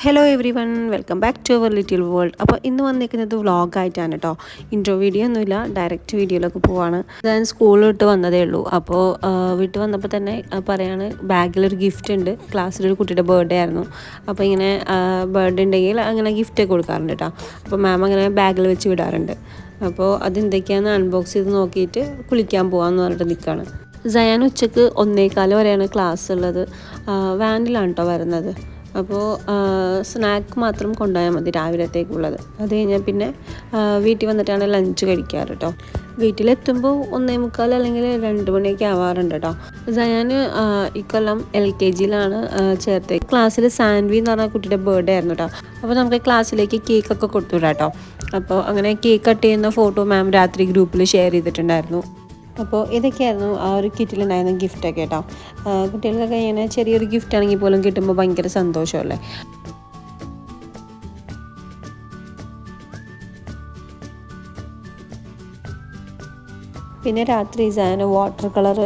Hello everyone, welcome back to our little world. അപ്പോൾ ഇന്ന് വന്നിരിക്കുന്നത് വ്ളോഗായിട്ടാണ് കേട്ടോ. ഇൻട്രോ വീഡിയോ ഒന്നുമില്ല, ഡയറക്റ്റ് വീഡിയോയിലൊക്കെ പോവാണ്. ഞാൻ സ്കൂളിൽ വിട്ട് വന്നതേ ഉള്ളൂ. അപ്പോൾ വീട്ടിൽ വന്നപ്പോൾ തന്നെ പറയാണ് ബാഗിലൊരു ഗിഫ്റ്റ് ഉണ്ട്. ക്ലാസ്സിലൊരു കുട്ടിയുടെ ബർത്ത്ഡേ ആയിരുന്നു. അപ്പോൾ ഇങ്ങനെ ബർത്ത്ഡേ ഉണ്ടെങ്കിൽ അങ്ങനെ ഗിഫ്റ്റ് കൊടുക്കാറുണ്ട് കേട്ടോ. അപ്പോൾ മാം അങ്ങനെ ബാഗിൽ വെച്ച് വിടാറുണ്ട്. അപ്പോൾ അതെന്തൊക്കെയാണെന്ന് അൺബോക്സ് ചെയ്ത് നോക്കിയിട്ട് കുളിക്കാൻ പോകാമെന്ന് പറഞ്ഞിട്ട് നിൽക്കുകയാണ്. സയാൻ ഉച്ചക്ക് 1:15 വരെയാണ് ക്ലാസ് ഉള്ളത്. വാനിലാണ് കേട്ടോ വരുന്നത്. അപ്പോൾ സ്നാക്ക് മാത്രം കൊണ്ടുപോയാൽ മതി രാവിലത്തേക്കുള്ളത്. അത് കഴിഞ്ഞാൽ പിന്നെ വീട്ടിൽ വന്നിട്ടാണ് ലഞ്ച് കഴിക്കാറ് കേട്ടോ. വീട്ടിലെത്തുമ്പോൾ 1:45 അല്ലെങ്കിൽ 2 മണിയൊക്കെ ആവാറുണ്ട് കേട്ടോ. ഞാൻ ഇക്കൊല്ലം LKGയിലാണ് ചേർത്തത്. ക്ലാസ്സിൽ സാൻവി എന്ന് പറഞ്ഞ കുട്ടിയുടെ ബർത്ത്ഡേ ആയിരുന്നു കേട്ടോ. അപ്പോൾ നമുക്ക് ക്ലാസ്സിലേക്ക് കേക്കൊക്കെ കൊടുത്തുവിടാം കേട്ടോ. അപ്പോൾ അങ്ങനെ കേക്ക് കട്ട് ചെയ്യുന്ന ഫോട്ടോ മാം രാത്രി ഗ്രൂപ്പിൽ ഷെയർ ചെയ്തിട്ടുണ്ടായിരുന്നു. അപ്പോൾ ഇതൊക്കെയായിരുന്നു ആ ഒരു കിറ്റിലുണ്ടായിരുന്ന ഗിഫ്റ്റൊക്കെ കേട്ടോ. കുട്ടികൾക്കൊക്കെ ഇങ്ങനെ ചെറിയൊരു ഗിഫ്റ്റ് ആണെങ്കിൽ പോലും കിട്ടുമ്പോൾ ഭയങ്കര സന്തോഷമല്ലേ. പിന്നെ രാത്രി സാന് വാട്ടർ കളർ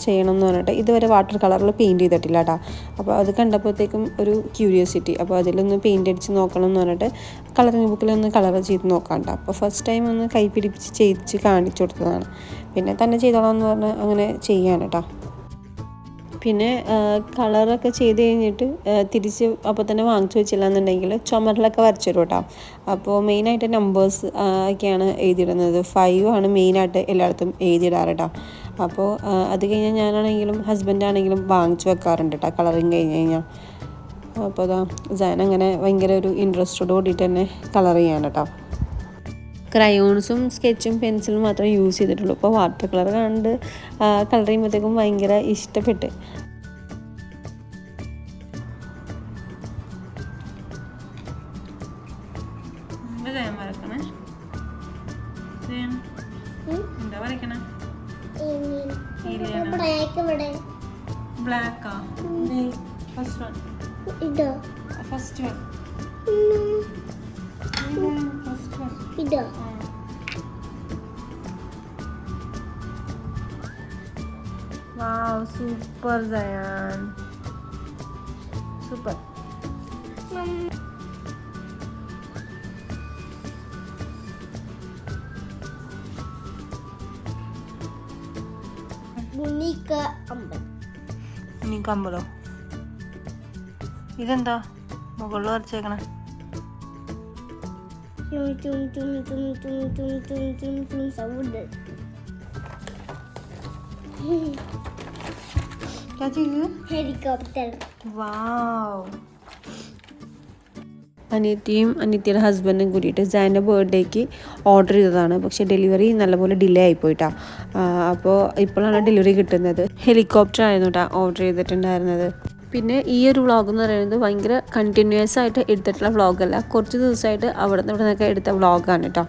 ചെയ്യണം എന്ന് പറഞ്ഞിട്ട് ഇതുവരെ വാട്ടർ കളറിൽ പെയിൻറ്റ് ചെയ്തിട്ടില്ല കേട്ടോ. അപ്പോൾ അത് കണ്ടപ്പോഴത്തേക്കും ഒരു ക്യൂരിയോസിറ്റി, അപ്പോൾ അതിലൊന്ന് പെയിൻറ്റ് അടിച്ച് നോക്കണം എന്ന് പറഞ്ഞിട്ട് കളറിങ് ബുക്കിലൊന്ന് കളർ ചെയ്ത് നോക്കാണ്ട. അപ്പോൾ ഫസ്റ്റ് ടൈം ഒന്ന് കൈ പിടിപ്പിച്ച് ചെയ്യിച്ച് കാണിച്ചു കൊടുത്തതാണ്. പിന്നെ തന്നെ ചെയ്തോളാം എന്ന് പറഞ്ഞ് അങ്ങനെ ചെയ്യാണ് കേട്ടോ. പിന്നെ കളറൊക്കെ ചെയ്ത് കഴിഞ്ഞിട്ട് തിരിച്ച് അപ്പോൾ തന്നെ വാങ്ങിച്ചു വെച്ചില്ല എന്നുണ്ടെങ്കിൽ ചുമരിലൊക്കെ വരച്ചു തരും കേട്ടോ. അപ്പോൾ മെയിനായിട്ട് നമ്പേഴ്സ് ഒക്കെയാണ് എഴുതിയിടുന്നത്. 5 ആണ് മെയിനായിട്ട് എല്ലായിടത്തും എഴുതിയിടാറ് കേട്ടോ. അപ്പോൾ അത് കഴിഞ്ഞാൽ ഞാനാണെങ്കിലും ഹസ്ബൻഡാണെങ്കിലും വാങ്ങിച്ചു വെക്കാറുണ്ട് കേട്ടോ കളറിങ് കഴിഞ്ഞ് കഴിഞ്ഞാൽ. അപ്പോൾ അതാ സാൻ അങ്ങനെ ഭയങ്കര ഒരു ഇൻട്രസ്റ്റോട് കൂടിയിട്ട് തന്നെ കളർ ചെയ്യാണ് കേട്ടോ. ക്രയോൺസും സ്കെച്ചും പെൻസിലും മാത്രമേ യൂസ് ചെയ്തിട്ടുള്ളൂ. ഇപ്പോൾ വാട്ടർ കളർ കണ്ട് കളർ ചെയ്യുമ്പോഴത്തേക്കും ഭയങ്കര ഇഷ്ടപ്പെട്ട്. ബ്ലാക്കാ ഫസ്റ്റ് വൺ. ഫസ്റ്റ് വൺ ഇതോ? വാവ്, സൂപ്പർ സയാൻ, സൂപ്പർ. അമ്പലോ? ഇതെന്താ മുകളിൽ വരച്ചേക്കണേ? हेलीकॉप्टर. വാവ്. അനിയത്തിയും അനിയത്തിയുടെ ഹസ്ബൻഡും കൂടിയിട്ട് സാൻ്റെ ബർത്ത്ഡേക്ക് ഓർഡർ ചെയ്തതാണ്. പക്ഷേ ഡെലിവറി നല്ലപോലെ ഡിലേ ആയിപ്പോയിട്ടാ. അപ്പോൾ ഇപ്പോഴാണ് ഡെലിവറി കിട്ടുന്നത്. ഹെലികോപ്റ്റർ ആയിരുന്നു കേട്ടോ ഓർഡർ ചെയ്തിട്ടുണ്ടായിരുന്നത്. പിന്നെ ഈ ഒരു വ്ളോഗ് എന്ന് പറയുന്നത് ഭയങ്കര കണ്ടിന്യൂസ് ആയിട്ട് എടുത്തിട്ടുള്ള വ്ളോഗല്ല, കുറച്ച് ദിവസമായിട്ട് അവിടെ നിന്നൊക്കെ എടുത്ത വ്ളോഗാണ് കേട്ടോ.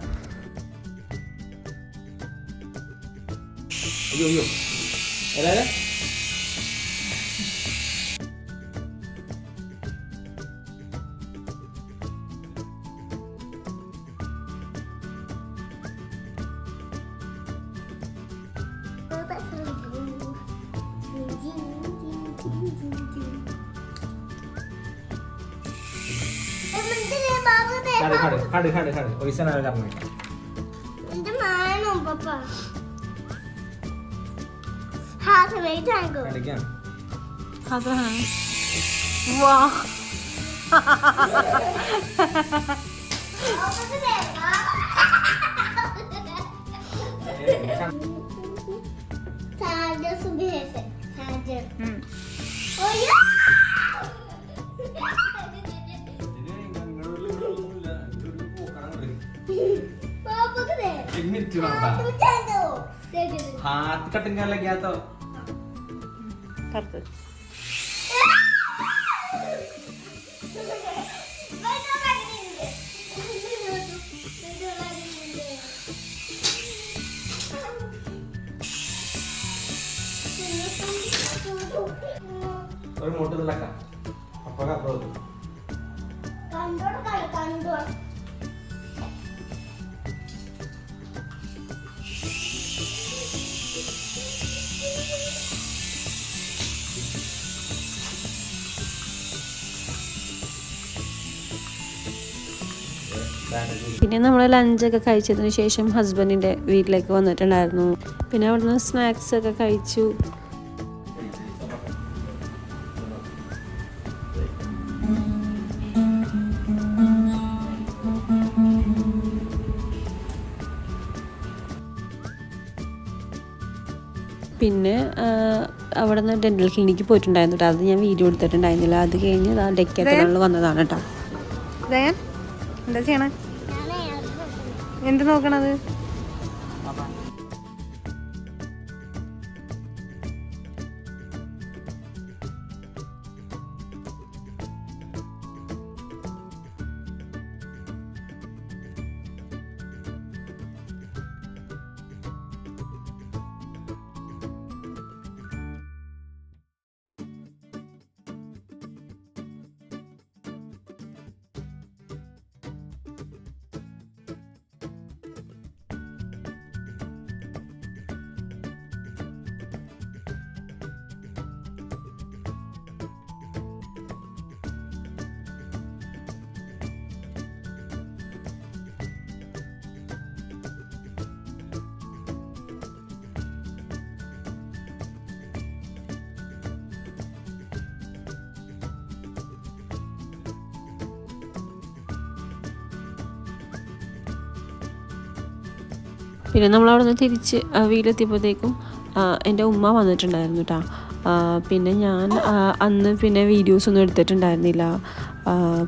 हाथ कटिंग लग गया तो ഒരു മോട്ടർ ലക്ക അപ്പക അപ്പോ കണ്ടോ പിന്നെ നമ്മൾ ലഞ്ചൊക്കെ കഴിച്ചതിന് ശേഷം ഹസ്ബൻഡിൻ്റെ വീട്ടിലേക്ക് വന്നിട്ടുണ്ടായിരുന്നു. പിന്നെ അവിടുന്ന് സ്നാക്സ് ഒക്കെ കഴിച്ചു. പിന്നെ അവിടെ നിന്ന് ഡെൻ്റൽ ക്ലിനിക്ക് പോയിട്ടുണ്ടായിരുന്നു കേട്ടോ. അത് ഞാൻ വീഡിയോ എടുത്തിട്ടുണ്ടായിരുന്നില്ല. അത് കഴിഞ്ഞ് ഡെക്കാത്തലോണിൽ വന്നതാണ് കേട്ടോ. എന്താ ചെയ്യണേ? എന്ത് നോക്കണത്? പിന്നെ നമ്മളവിടെ നിന്ന് തിരിച്ച് വീട്ടിലെത്തിയപ്പോഴത്തേക്കും എൻ്റെ ഉമ്മ വന്നിട്ടുണ്ടായിരുന്നു കേട്ടോ. പിന്നെ ഞാൻ അന്ന് പിന്നെ വീഡിയോസൊന്നും എടുത്തിട്ടുണ്ടായിരുന്നില്ല.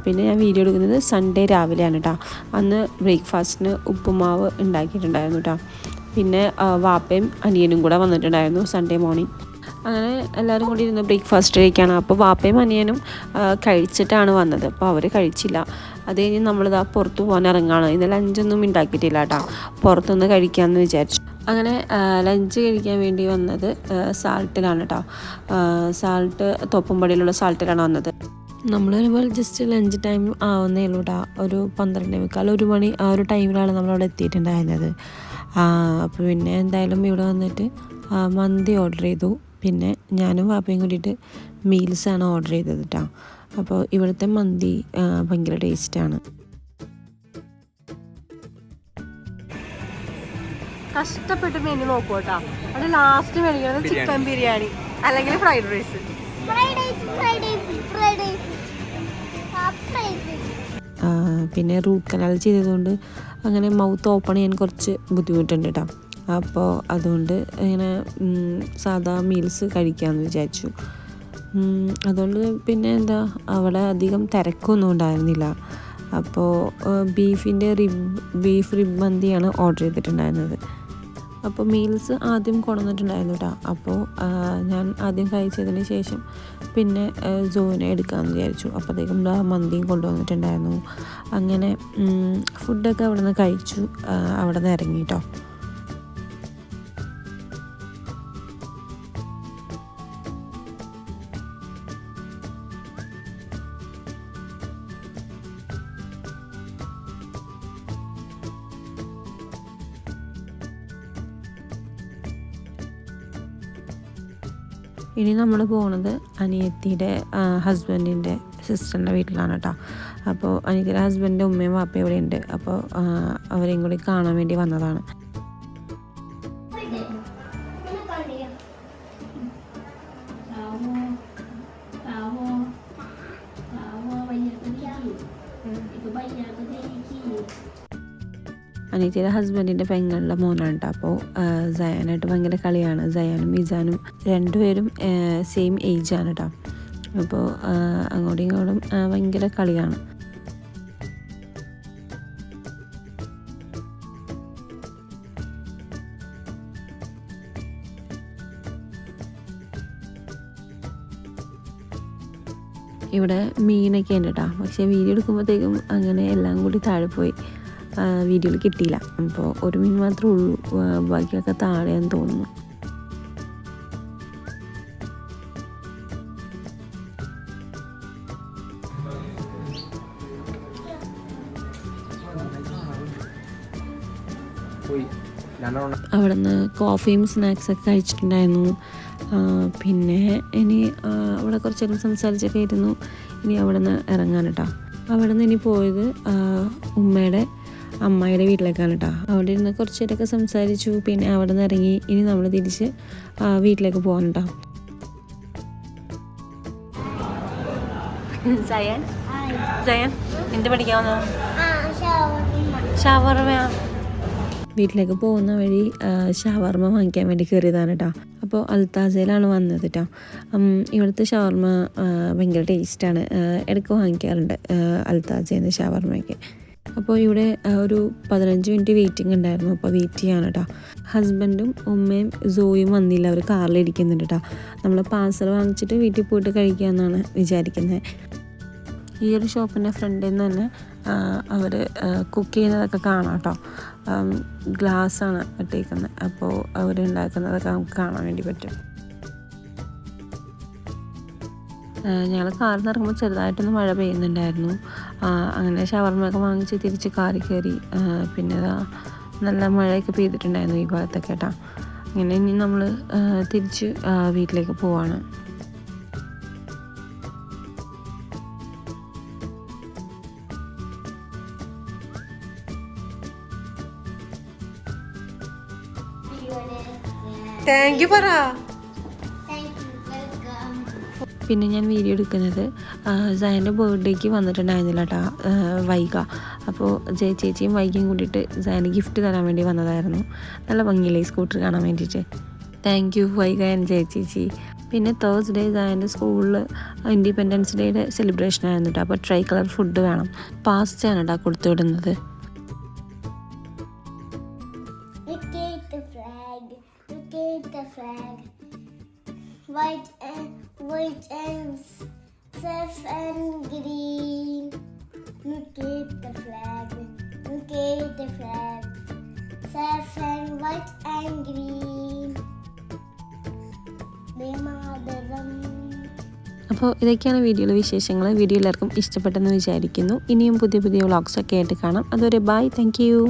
പിന്നെ ഞാൻ വീഡിയോ എടുക്കുന്നത് സൺഡേ രാവിലെയാണ് കേട്ടോ. അന്ന് ബ്രേക്ക്ഫാസ്റ്റിന് ഉപ്പുമാവ് ഉണ്ടാക്കിയിട്ടുണ്ടായിരുന്നു കേട്ടോ. പിന്നെ വാപ്പയും അനിയനും കൂടെ വന്നിട്ടുണ്ടായിരുന്നു സൺഡേ മോർണിംഗ്. അങ്ങനെ എല്ലാവരും കൂടി ഇരുന്ന് ബ്രേക്ക്ഫാസ്റ്റ് കഴിക്കുകയാണ്. അപ്പോൾ വാപ്പയും അനിയനും കഴിച്ചിട്ടാണ് വന്നത്. അപ്പോൾ അവർ കഴിച്ചില്ല. അത് കഴിഞ്ഞ് നമ്മളിതാ പുറത്ത് പോകാൻ ഇറങ്ങുകയാണ്. ഇന്ന് ലഞ്ചൊന്നും ഉണ്ടാക്കിയിട്ടില്ല കേട്ടോ. പുറത്തുനിന്ന് കഴിക്കാമെന്ന് വിചാരിച്ചു. അങ്ങനെ ലഞ്ച് കഴിക്കാൻ വേണ്ടി വന്നത് സാൾട്ടിലാണ് കേട്ടോ. സാൾട്ട് തോപ്പുംപടിയിലുള്ള സാൾട്ടിലാണ് വന്നത്. നമ്മൾ വരുമ്പോൾ ജസ്റ്റ് ലഞ്ച് ടൈം ആവുന്നേ ഉള്ളൂ കേട്ടോ. ഒരു 12:15 1 മണി ആ ഒരു ടൈമിലാണ് നമ്മളവിടെ എത്തിയിട്ടുണ്ടായിരുന്നത്. അപ്പോൾ പിന്നെ എന്തായാലും ഇവിടെ വന്നിട്ട് മന്തി ഓർഡർ ചെയ്തു. പിന്നെ ഞാനും വാപ്പയും കൂടിയിട്ട് മീൽസാണ് ഓർഡർ ചെയ്തത് കേട്ടോ. അപ്പോൾ ഇവിടുത്തെ മന്തി ഭയങ്കര ടേസ്റ്റാണ്. കഷ്ടപ്പെട്ട് മെനു നോക്കൂ കേട്ടോ. അത് ലാസ്റ്റ് മേടിക്കുന്നത് ചിക്കൻ ബിരിയാണി അല്ലെങ്കിൽ ഫ്രൈഡ് റൈസ്. പിന്നെ റൂട്ട് കനാൽ ചെയ്തതുകൊണ്ട് അങ്ങനെ മൗത്ത് ഓപ്പൺ ചെയ്യാൻ കുറച്ച് ബുദ്ധിമുട്ടുണ്ട് കേട്ടോ. അപ്പോൾ അതുകൊണ്ട് ഇങ്ങനെ സാധാ മീൽസ് കഴിക്കാമെന്ന് വിചാരിച്ചു. അതുകൊണ്ട് പിന്നെ എന്താ അവിടെ അധികം തിരക്കൊന്നും ഉണ്ടായിരുന്നില്ല. അപ്പോൾ ബീഫ് റിബ് മന്തിയാണ് ഓർഡർ ചെയ്തിട്ടുണ്ടായിരുന്നത്. അപ്പോൾ മീൽസ് ആദ്യം കൊണ്ടുവന്നിട്ടുണ്ടായിരുന്നു കേട്ടോ. അപ്പോൾ ഞാൻ ആദ്യം കഴിച്ചതിന് ശേഷം പിന്നെ സോനെ എടുക്കാമെന്ന് വിചാരിച്ചു. അപ്പോഴത്തേക്കും മന്തിയും കൊണ്ടുവന്നിട്ടുണ്ടായിരുന്നു. അങ്ങനെ ഫുഡൊക്കെ അവിടെ നിന്ന് കഴിച്ചു. അവിടെ നിന്ന് ഇറങ്ങി കേട്ടോ. ഇനി നമ്മൾ പോകുന്നത് അനിയത്തിയുടെ ഹസ്ബൻഡിൻ്റെ സിസ്റ്ററിൻ്റെ വീട്ടിലാണ് കേട്ടോ. അപ്പോൾ അനിയത്തിയുടെ ഹസ്ബൻഡിൻ്റെ ഉമ്മയും വാപ്പയും ഇവിടെ ഉണ്ട്. അപ്പോൾ അവരെയും കൂടി കാണാൻ വേണ്ടി വന്നതാണ്. അനിയത്തിയുടെ ഹസ്ബൻഡിൻ്റെ പെങ്ങളുടെ മോനാണ് കേട്ടോ. അപ്പോൾ സയാനായിട്ട് ഭയങ്കര കളിയാണ്. സയാനും ഇസാനും രണ്ടുപേരും സെയിം ഏജാണ് കേട്ടോ. അപ്പോൾ അങ്ങോട്ടും ഇങ്ങോട്ടും ഭയങ്കര കളിയാണ്. ഇവിടെ മീനൊക്കെ ഉണ്ട് കേട്ടോ. പക്ഷേ വീഡിയോ എടുക്കുമ്പോഴത്തേക്കും അങ്ങനെ എല്ലാം കൂടി താഴെ പോയി. വീഡിയോയിൽ കിട്ടിയില്ല. അപ്പോൾ ഒരു മീൻ മാത്രമേ ഉള്ളൂ. ബാക്കിയൊക്കെ താഴെയാന്ന് തോന്നുന്നു. അവിടെ നിന്ന് കോഫിയും സ്നാക്സൊക്കെ കഴിച്ചിട്ടുണ്ടായിരുന്നു. പിന്നെ ഇനി അവിടെ കുറച്ച് നേരം സംസാരിച്ചൊക്കെ ഇരുന്നു. ഇനി അവിടെ നിന്ന് ഇറങ്ങാൻ കേട്ടോ. അവിടെ നിന്ന് ഇനി പോയത് ഉമ്മയുടെ അമ്മായിയുടെ വീട്ടിലേക്കാണ് കേട്ടോ. അവിടെ ഇരുന്ന് കുറച്ച് നേരമൊക്കെ സംസാരിച്ചു. പിന്നെ അവിടെ നിന്ന് ഇറങ്ങി ഇനി നമ്മൾ തിരിച്ച് വീട്ടിലേക്ക് പോകാൻ കേട്ടോ. ജയൻ എന്ത് പഠിക്കാവുന്ന വീട്ടിലേക്ക് പോകുന്ന വഴി ഷവർമ വാങ്ങിക്കാൻ വേണ്ടി കയറിയതാണ് കേട്ടോ. അപ്പോൾ അൽത്താസയിലാണ് വന്നത് കേട്ടോ. ഇവിടുത്തെ ഷവർമ ഭയങ്കര ടേസ്റ്റാണ്. ഇടയ്ക്ക് വാങ്ങിക്കാറുണ്ട് അൽത്താസയിൽ നിന്ന് ഷവർമയ്ക്ക്. അപ്പോൾ ഇവിടെ ഒരു 15 മിനിറ്റ് വെയിറ്റിംഗ് ഉണ്ടായിരുന്നു. അപ്പോൾ വെയിറ്റ് ചെയ്യാണ് കേട്ടോ. ഹസ്ബൻഡും ഉമ്മയും സോയും വന്നില്ല, അവർ കാറിലിരിക്കുന്നുണ്ട് കേട്ടോ. നമ്മൾ പാർസൽ വാങ്ങിച്ചിട്ട് വീട്ടിൽ പോയിട്ട് കഴിക്കാമെന്നാണ് വിചാരിക്കുന്നത്. ഈ ഒരു ഷോപ്പിൻ്റെ ഫ്രണ്ടിൽ നിന്ന് തന്നെ അവർ കുക്ക് ചെയ്യുന്നതൊക്കെ കാണാം കേട്ടോ. ഗ്ലാസ്സാണ് ഇട്ടേക്കുന്നത്. അപ്പോൾ അവരുണ്ടാക്കുന്നതൊക്കെ നമുക്ക് കാണാൻ വേണ്ടി പറ്റും. ഞങ്ങൾ കാറിൽ നിന്ന് ഇറങ്ങുമ്പോൾ ചെറുതായിട്ടൊന്ന് മഴ പെയ്യുന്നുണ്ടായിരുന്നു. അങ്ങനെ ഷവർമയൊക്കെ വാങ്ങിച്ച് തിരിച്ച് കാറിൽ കയറി. പിന്നെ നല്ല മഴയൊക്കെ പെയ്തിട്ടുണ്ടായിരുന്നു ഈ ഭാഗത്തൊക്കെ കേട്ടോ. അങ്ങനെ ഇനി നമ്മൾ തിരിച്ച് വീട്ടിലേക്ക് പോവാണ്. താങ്ക് യു പറ. പിന്നെ ഞാൻ വീഡിയോ എടുക്കുന്നത് സയൻ്റെ ബർത്ത്ഡേക്ക് വന്നിട്ടുണ്ടായിരുന്നില്ല കേട്ടോ വൈഗ. അപ്പോൾ ചേച്ചിയും വൈഗയും കൂടിയിട്ട് സയന് ഗിഫ്റ്റ് തരാൻ വേണ്ടി വന്നതായിരുന്നു. നല്ല ഭംഗിയില്ലേ സ്കൂട്ടർ കാണാൻ വേണ്ടിയിട്ട്. താങ്ക് യു വൈഗ ആൻഡ് ചേച്ചി. പിന്നെ തേഴ്സ്ഡേ സയൻ്റെ സ്കൂളിൽ ഇൻഡിപെൻഡൻസ് ഡേയുടെ സെലിബ്രേഷൻ ആയിരുന്നു കേട്ടോ. അപ്പോൾ ട്രൈ കളർ ഫുഡ് വേണം. പാസ്തയാണ് കേട്ടോ കൊടുത്തു വിടുന്നത്. White and surf and green. Look at the flag. Look at the flag. Surf and white and green. അപ്പോൾ ഇതൊക്കെയാണ് വീഡിയോയിലെ വിശേഷങ്ങൾ. വീഡിയോ എല്ലാവർക്കും ഇഷ്ടപ്പെട്ടെന്ന് വിചാരിക്കുന്നു. ഇനിയും പുതിയ വ്ളോഗ്സൊക്കെ ആയിട്ട് കാണാം. അതുവരെ ബൈ. Thank you.